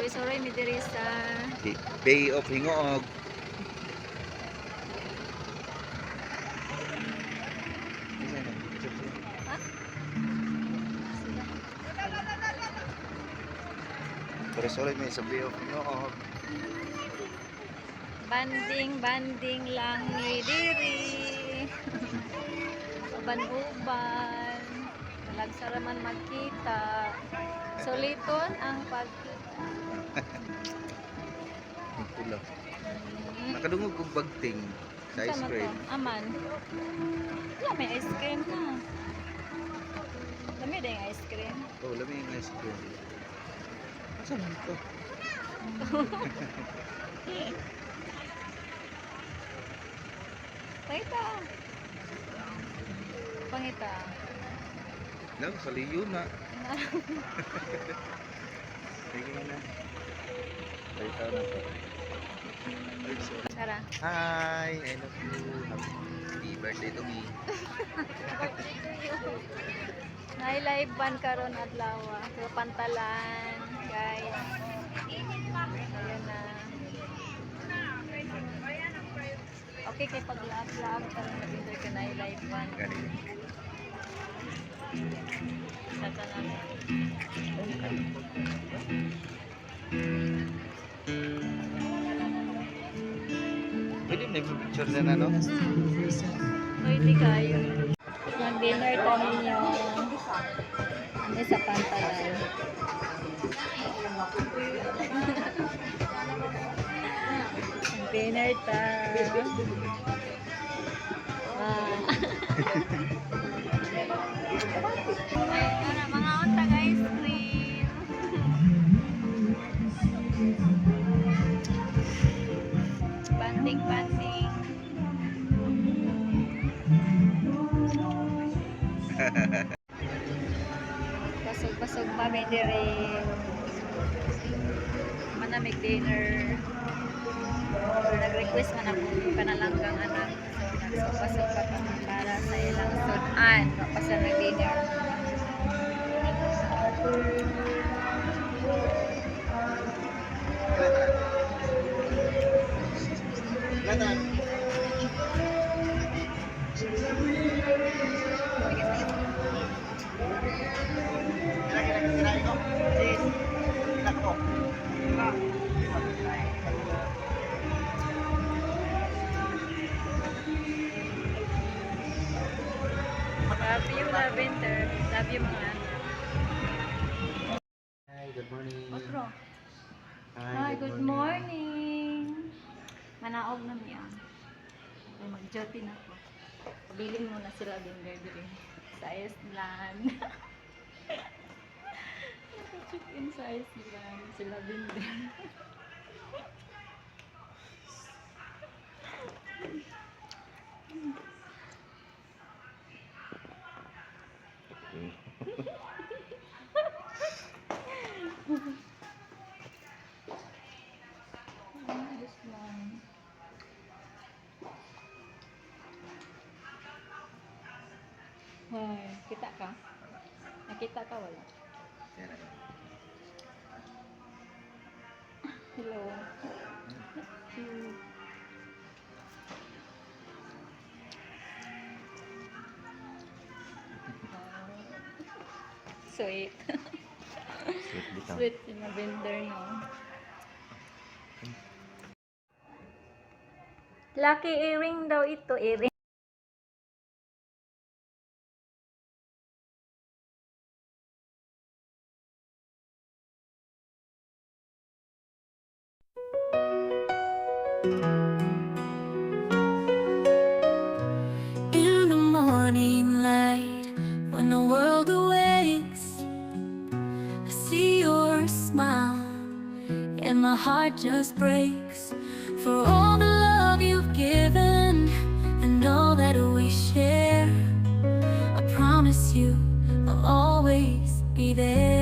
Sorry, mi diri sa Bay of Hingoog. ha? Sorry, may sa Bay of Hingoog. Banding lang ni diri. Uban-uban. Nagsaraman magkita. Suliton ang pagkita. Pula. Nakadungog kong bagting sa ice cream. Aman. Wala, may ice cream na. Dami na yung ice cream. Oh, lamig yung ice cream. Saan ito? Pangita. Pangita. Lang, sa liyo na. Sige na. Pagkita na to. Tara. Hi! I love you. Happy birthday to me. Nai-live ban karon adlaw sa Pantalan, guys. Ayun na. Okay kay pag-vlog karon mag-enter ka nai-live ban. Galing. Saka na. Pwede may picture na no? Pwede kayo. Mag-dinner kami yung ano sa Pantalan. Mag-dinner ta. Mga unta guys, cream. Banding. Pasog pa may dire. Manamig dinner. Nag-request man ako kanalanggang anak. So pasog pa kami para sa ilang sudan. Kapasa na dinner. Love you, Lavender. Love you, mga anak. Hi, good morning. Otro. Hi, good morning. Manaog na niya. Ay, mag-jotin ako. Bilin mo na sila Lavender diri sa Iceland. Check-in sa Iceland. Sila Lavender. Hoy, kita ka? Nakita ka wala? Hello. Sweet. Sweet si Lavender, no? Lucky earring daw ito, earring. In the morning light, when the world awakes, I see your smile, and my heart just breaks for all the love you've given and all that we share. I promise you I'll always be there.